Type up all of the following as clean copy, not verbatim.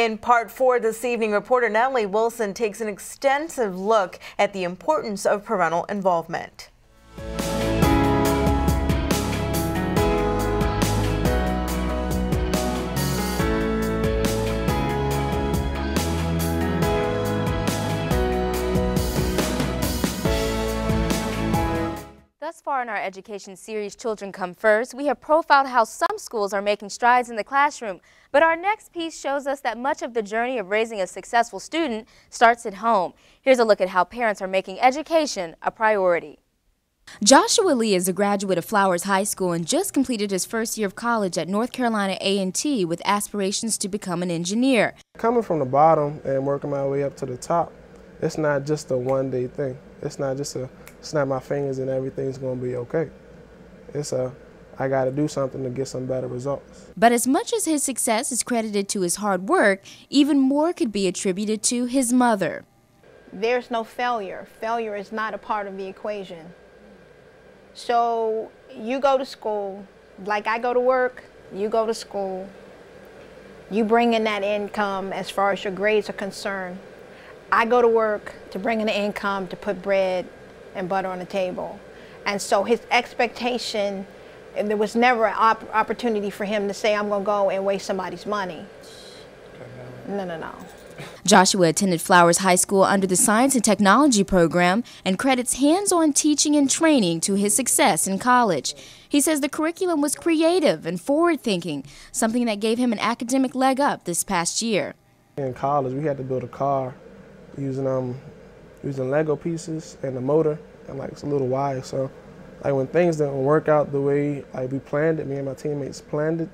In part 4 this evening, reporter Natalie Wilson takes an extensive look at the importance of parental involvement. Thus far in our education series, Children Come First, we have profiled how some schools are making strides in the classroom. But our next piece shows us that much of the journey of raising a successful student starts at home. Here's a look at how parents are making education a priority. Joshua Lee is a graduate of Flowers High School and just completed his first year of college at North Carolina A&T with aspirations to become an engineer. Coming from the bottom and working my way up to the top, it's not just a one-day thing. It's not just a snap my fingers and everything's going to be okay. It's I got to do something to get some better results. But as much as his success is credited to his hard work, even more could be attributed to his mother. There's no failure. Failure is not a part of the equation. So you go to school, like I go to work, you go to school, you bring in that income as far as your grades are concerned. I go to work to bring in the income to put bread and butter on the table. And so his expectation, and there was never an opportunity for him to say, I'm going to go and waste somebody's money. No. Joshua attended Flowers High School under the Science and Technology program and credits hands-on teaching and training to his success in college. He says the curriculum was creative and forward-thinking, something that gave him an academic leg up this past year. In college, we had to build a car using Lego pieces and a motor and like a little wire. So like when things didn't work out the way like we planned it, me and my teammates planned it,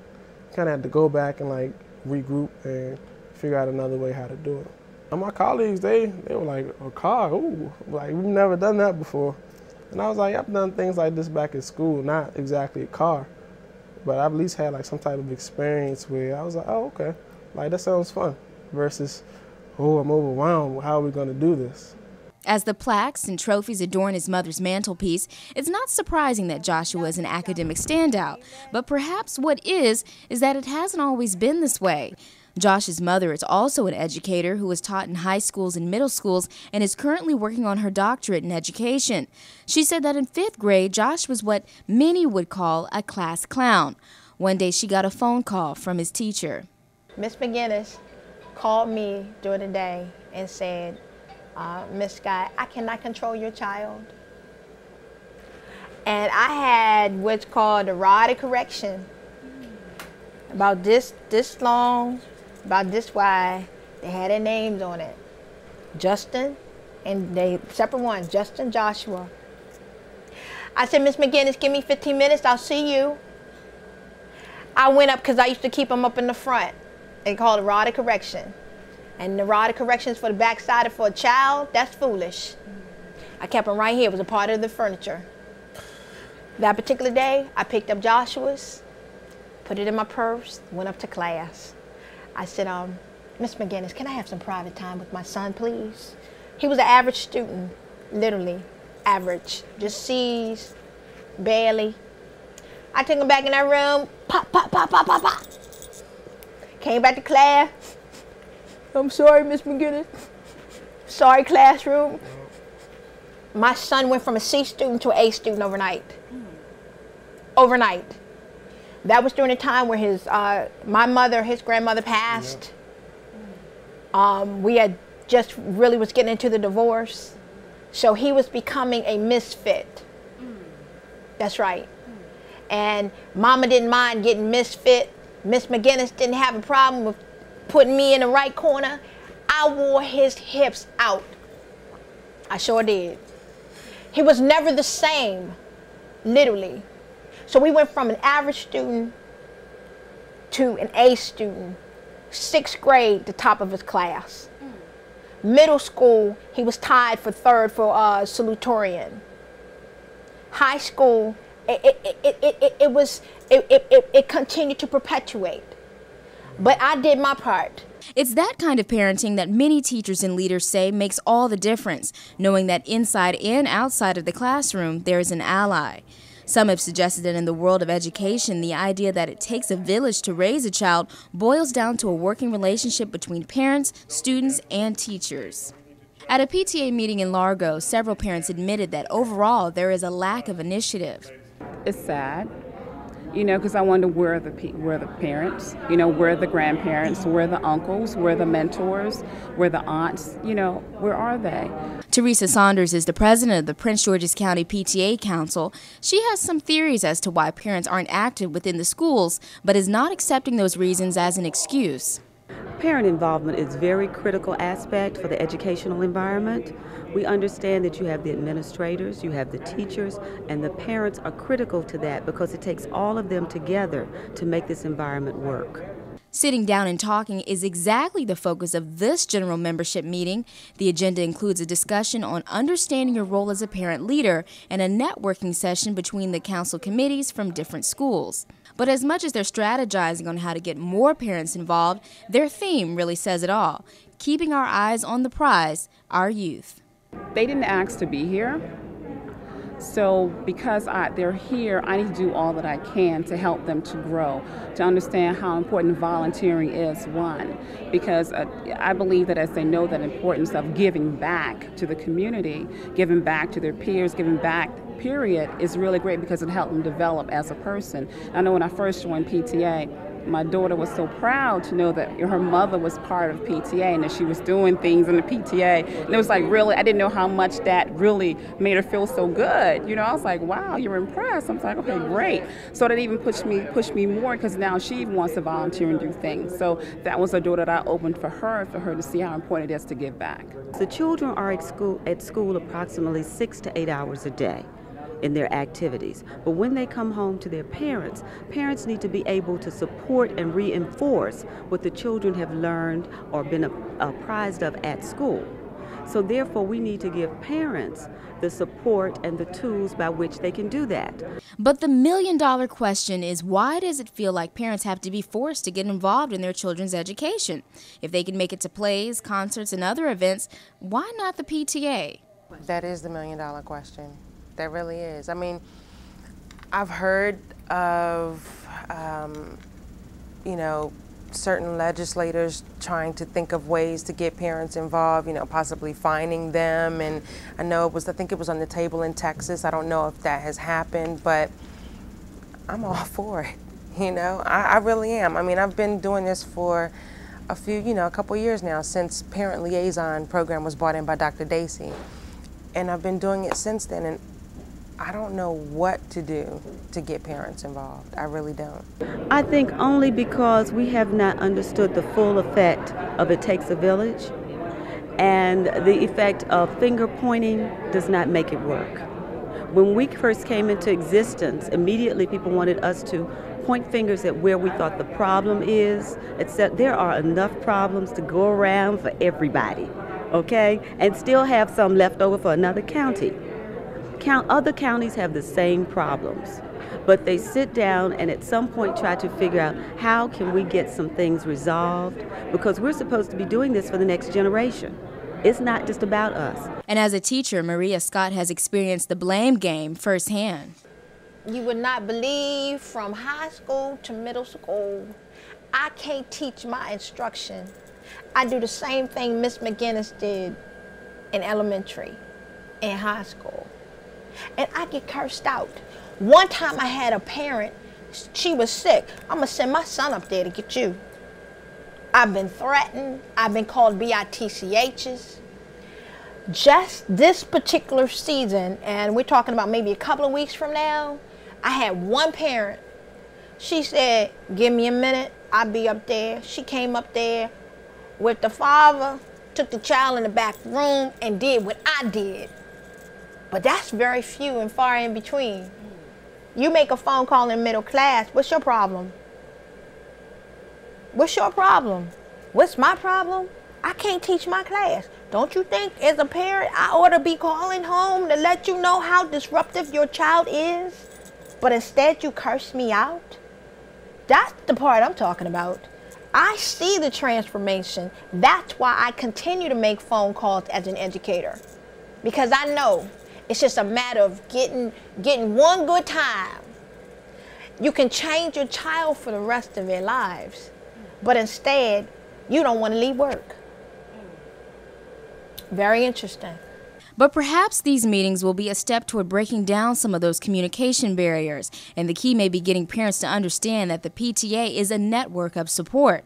kind of had to go back and like regroup and figure out another way how to do it. And my colleagues, they were like, a car, ooh, like we've never done that before. And I was like, I've done things like this back at school, not exactly a car, but I've at least had like some type of experience where I was like, oh, okay, like that sounds fun, versus, oh, I'm overwhelmed, how are we gonna do this? As the plaques and trophies adorn his mother's mantelpiece, it's not surprising that Joshua is an academic standout. But perhaps what is that it hasn't always been this way. Josh's mother is also an educator who has taught in high schools and middle schools and is currently working on her doctorate in education. She said that in 5th grade, Josh was what many would call a class clown. One day she got a phone call from his teacher. Miss McGinnis called me during the day and said, Miss Scott, I cannot control your child. And I had what's called a rod of correction, about this long, about this wide. They had their names on it. Justin, and they separate ones, Justin, Joshua. I said, Miss McGinnis, give me 15 minutes, I'll see you. I went up because I used to keep them up in the front. They called a rod of correction. And the rod of correction is for the backside for a child, that's foolish. I kept them right here, it was a part of the furniture. That particular day, I picked up Joshua's, put it in my purse, went up to class. I said, Miss McGinnis, can I have some private time with my son, please? He was an average student, literally average, just C's, barely. I took him back in that room, pop, pop, pop, pop, pop, pop. Came back to class. I'm sorry, Miss McGinnis. Sorry, classroom. My son went from a C student to an A student overnight. Overnight. That was during a time where his grandmother passed. We had just really was getting into the divorce. So he was becoming a misfit. That's right. And Mama didn't mind getting misfit. Miss McGinnis didn't have a problem with putting me in the right corner. I wore his hips out. I sure did. He was never the same, literally. So we went from an average student to an A student. 6th grade, the top of his class. Middle school, he was tied for 3rd for salutatorian. High school, it continued to perpetuate. But I did my part. It's that kind of parenting that many teachers and leaders say makes all the difference, knowing that inside and outside of the classroom, there is an ally. Some have suggested that in the world of education, the idea that it takes a village to raise a child boils down to a working relationship between parents, students, and teachers. At a PTA meeting in Largo, several parents admitted that overall there is a lack of initiative. It's sad, because I wonder where are the parents, where are the grandparents, where are the uncles, where are the mentors, where are the aunts, where are they? Teresa Saunders is the president of the Prince George's County PTA Council. She has some theories as to why parents aren't active within the schools, but is not accepting those reasons as an excuse. Parent involvement is a very critical aspect for the educational environment. We understand that you have the administrators, you have the teachers, and the parents are critical to that because it takes all of them together to make this environment work. Sitting down and talking is exactly the focus of this general membership meeting. The agenda includes a discussion on understanding your role as a parent leader and a networking session between the council committees from different schools. But as much as they're strategizing on how to get more parents involved, their theme really says it all: keeping our eyes on the prize, our youth. They didn't ask to be here, so because they're here, I need to do all that I can to help them to grow, to understand how important volunteering is, one, because I believe that as they know that importance of giving back to the community, giving back to their peers, giving back, period, is really great because it helped them develop as a person. I know when I first joined PTA, my daughter was so proud to know that her mother was part of PTA and that she was doing things in the PTA. And it was like, really, I didn't know how much that really made her feel so good. I was like, wow, you're impressed. I was like, okay, great. So that even pushed me more because now she wants to volunteer and do things. So that was a door that I opened for her to see how important it is to give back. The children are at school approximately 6 to 8 hours a day in their activities. But when they come home to their parents, parents need to be able to support and reinforce what the children have learned or been apprised of at school. So therefore, we need to give parents the support and the tools by which they can do that. But the million-dollar question is, why does it feel like parents have to be forced to get involved in their children's education? If they can make it to plays, concerts, and other events, why not the PTA? That is the million-dollar question. That really is. I mean, I've heard of, certain legislators trying to think of ways to get parents involved, possibly fining them. And I know I think it was on the table in Texas. I don't know if that has happened, but I'm all for it. I really am. I mean, I've been doing this for a couple years now, since Parent Liaison program was brought in by Dr. Dacey. And I've been doing it since then. And I don't know what to do to get parents involved. I really don't. I think only because we have not understood the full effect of It Takes a Village, and the effect of finger pointing does not make it work. When we first came into existence, immediately people wanted us to point fingers at where we thought the problem is, except there are enough problems to go around for everybody, okay? And still have some left over for another county. Other counties have the same problems, but they sit down and at some point try to figure out how can we get some things resolved, because we're supposed to be doing this for the next generation. It's not just about us. And as a teacher, Maria Scott has experienced the blame game firsthand. You would not believe, from high school to middle school, I can't teach my instruction. I do the same thing Miss McGinnis did in elementary and high school. And I get cursed out. One time I had a parent, she was sick. I'm gonna send my son up there to get you. I've been threatened. I've been called BITCHs. Just this particular season, and we're talking about maybe a couple of weeks from now, I had one parent. She said, give me a minute, I'll be up there. She came up there with the father, took the child in the back room and did what I did. But that's very few and far in between. You make a phone call in middle class, what's your problem? What's your problem? What's my problem? I can't teach my class. Don't you think as a parent I ought to be calling home to let you know how disruptive your child is? But instead you curse me out? That's the part I'm talking about. I see the transformation. That's why I continue to make phone calls as an educator. Because I know It's just a matter of getting one good time. You can change your child for the rest of their lives, but instead, you don't want to leave work. Very interesting. But perhaps these meetings will be a step toward breaking down some of those communication barriers, and the key may be getting parents to understand that the PTA is a network of support.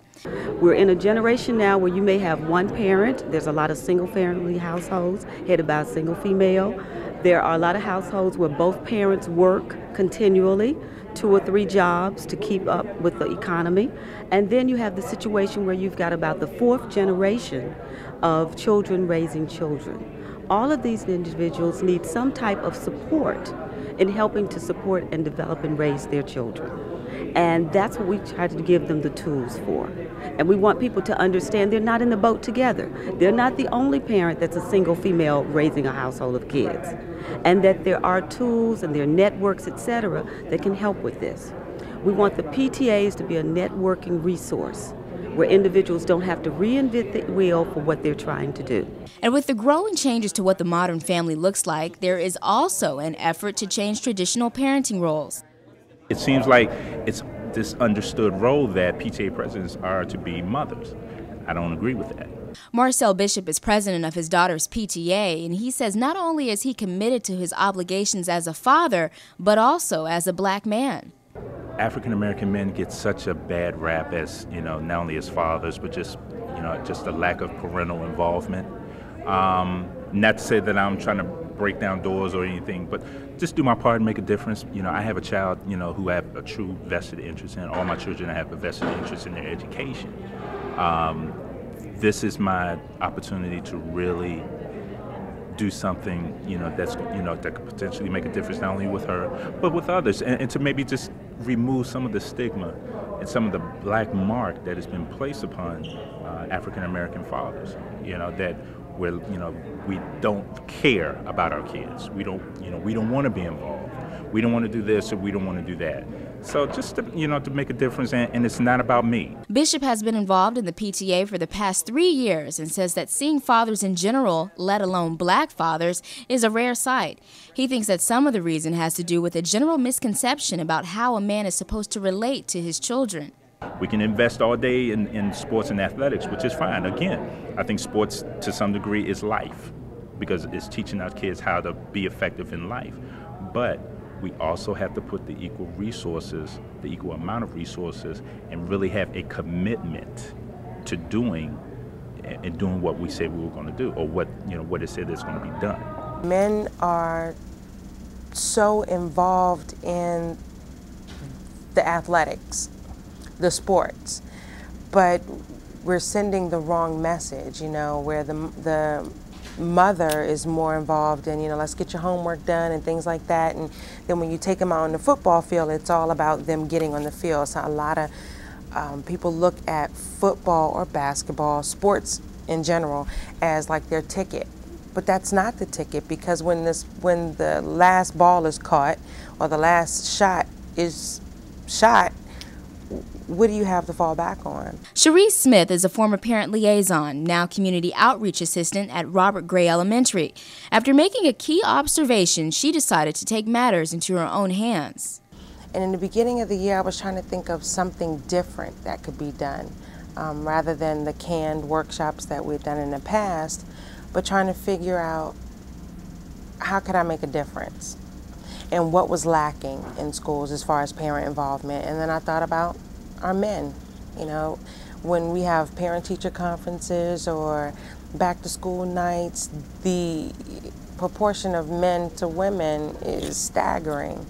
We're in a generation now where you may have one parent. There's a lot of single-family households headed by a single female. There are a lot of households where both parents work continually, 2 or 3 jobs to keep up with the economy. And then you have the situation where you've got about the 4th generation of children raising children. All of these individuals need some type of support in helping to support and develop and raise their children. And that's what we try to give them the tools for. And we want people to understand they're not in the boat together. They're not the only parent that's a single female raising a household of kids. And that there are tools and there are networks, etc., that can help with this. We want the PTAs to be a networking resource where individuals don't have to reinvent the wheel for what they're trying to do. And with the growing changes to what the modern family looks like, there is also an effort to change traditional parenting roles. It seems like it's this understood role that PTA presidents are to be mothers. I don't agree with that. Marcel Bishop is president of his daughter's PTA, and he says not only is he committed to his obligations as a father, but also as a black man. African American men get such a bad rap as, not only as fathers, but just a lack of parental involvement. Not to say that I'm trying to break down doors or anything, but just do my part and make a difference. I have a child, who I have a true vested interest in. All my children have a vested interest in their education. This is my opportunity to really do something, that's, that could potentially make a difference not only with her, but with others, and to maybe just remove some of the stigma and some of the black mark that has been placed upon African American fathers. That we don't care about our kids. We don't want to be involved. We don't want to do this or we don't want to do that. So just to, to make a difference, and it's not about me. Bishop has been involved in the PTA for the past 3 years and says that seeing fathers in general, let alone black fathers, is a rare sight. He thinks that some of the reason has to do with a general misconception about how a man is supposed to relate to his children. We can invest all day in sports and athletics, which is fine. Again, I think sports to some degree is life because it's teaching our kids how to be effective in life. But we also have to put the equal resources, the equal amount of resources, and really have a commitment to doing what we said we were going to do, or what it said is going to be done. Men are so involved in the athletics, the sports, but we're sending the wrong message, where the mother is more involved in, let's get your homework done and things like that. And then when you take them out on the football field, it's all about them getting on the field. So a lot of people look at football or basketball, sports in general, as like their ticket. But that's not the ticket, because when the last ball is caught or the last shot is shot, what do you have to fall back on? Cherise Smith is a former parent liaison, now community outreach assistant at Robert Gray Elementary. After making a key observation, she decided to take matters into her own hands. And in the beginning of the year, I was trying to think of something different that could be done, rather than the canned workshops that we've done in the past, but trying to figure out how could I make a difference and what was lacking in schools as far as parent involvement. And then I thought about our men. When we have parent-teacher conferences or back-to-school nights, the proportion of men to women is staggering.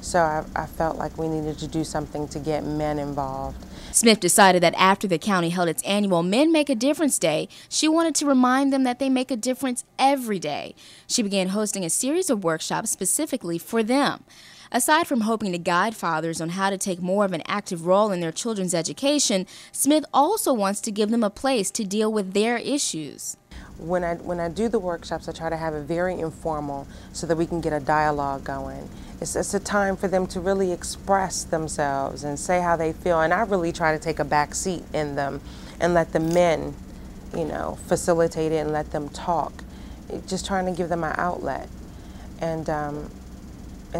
So I felt like we needed to do something to get men involved. Smith decided that after the county held its annual Men Make a Difference Day, she wanted to remind them that they make a difference every day. She began hosting a series of workshops specifically for them. Aside from hoping to guide fathers on how to take more of an active role in their children's education, Smith also wants to give them a place to deal with their issues. When I do the workshops, I try to have it very informal so that we can get a dialogue going. It's a time for them to really express themselves and say how they feel, and I really try to take a back seat in them and let the men, facilitate it and let them talk, just trying to give them an outlet. and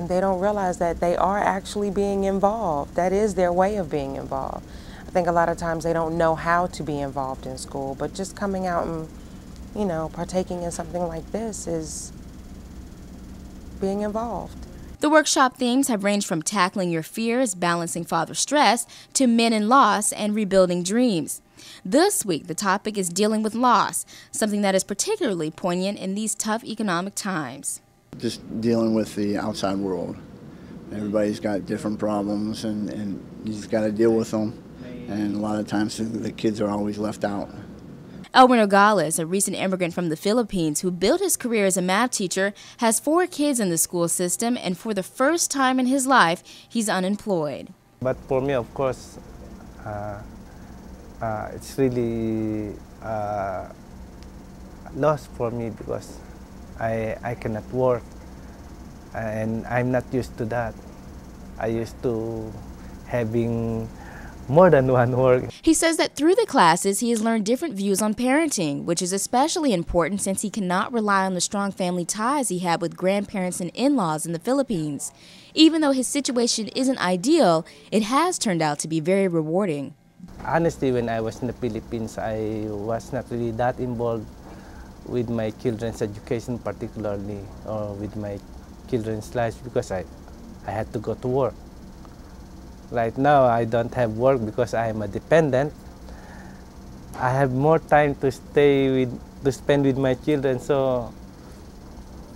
they don't realize that they are actually being involved. That is their way of being involved. I think a lot of times they don't know how to be involved in school, but just coming out and, you know, partaking in something like this is being involved. The workshop themes have ranged from tackling your fears, balancing father stress, to men and loss and rebuilding dreams. This week, the topic is dealing with loss, something that is particularly poignant in these tough economic times. Just dealing with the outside world. Everybody's got different problems, and you just got to deal with them. And a lot of times the kids are always left out. Elmer Nogales, a recent immigrant from the Philippines who built his career as a math teacher, has 4 kids in the school system, and for the first time in his life, he's unemployed. But for me, of course, it's really loss for me because I cannot work, and I'm not used to that. I used to having more than one work. He says that through the classes, he has learned different views on parenting, which is especially important since he cannot rely on the strong family ties he had with grandparents and in-laws in the Philippines. Even though his situation isn't ideal, it has turned out to be very rewarding. Honestly, when I was in the Philippines, I was not really that involved with my children's education particularly, or with my children's lives, because I had to go to work. Right now, I don't have work because I am a dependent. I have more time to spend with my children, so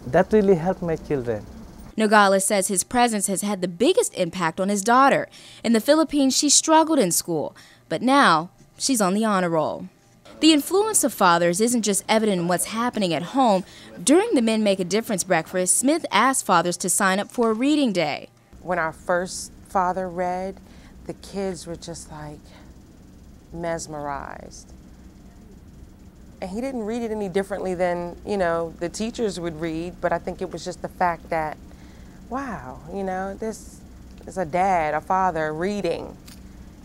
that really helped my children. Nogales says his presence has had the biggest impact on his daughter. In the Philippines, she struggled in school, but now she's on the honor roll. The influence of fathers isn't just evident in what's happening at home. During the Men Make a Difference breakfast, Smith asked fathers to sign up for a reading day. When our first father read, the kids were just like mesmerized. And he didn't read it any differently than, you know, the teachers would read, but I think it was just the fact that, wow, you know, this is a dad, a father reading,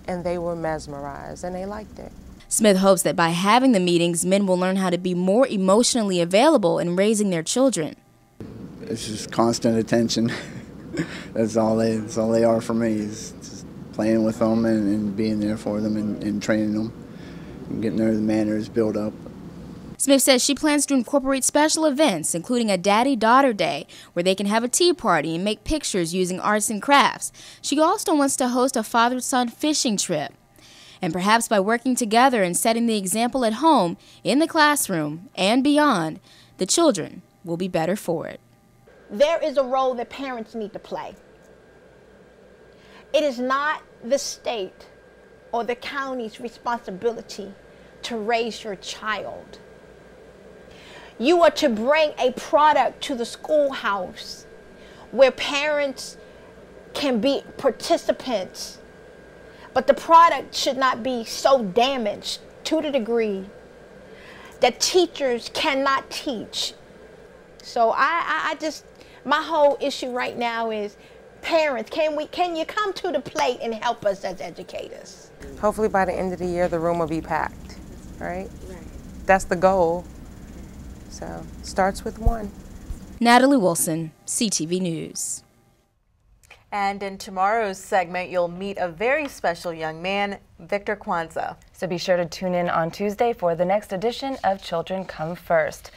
and they were mesmerized and they liked it. Smith hopes that by having the meetings, men will learn how to be more emotionally available in raising their children. It's just constant attention. That's all they are for me, is just playing with them and being there for them and training them and getting their manners built up. Smith says she plans to incorporate special events, including a Daddy-Daughter Day, where they can have a tea party and make pictures using arts and crafts. She also wants to host a father-son fishing trip. And perhaps by working together and setting the example at home, in the classroom, and beyond, the children will be better for it. There is a role that parents need to play. It is not the state or the county's responsibility to raise your child. You are to bring a product to the schoolhouse where parents can be participants, but the product should not be so damaged to the degree that teachers cannot teach. So my whole issue right now is parents, can you come to the plate and help us as educators? Hopefully by the end of the year, the room will be packed, right? That's the goal. So, starts with one. Natalie Wilson, CTV News. And in tomorrow's segment, you'll meet a very special young man, Victor Kwanzaa. So be sure to tune in on Tuesday for the next edition of Children Come First.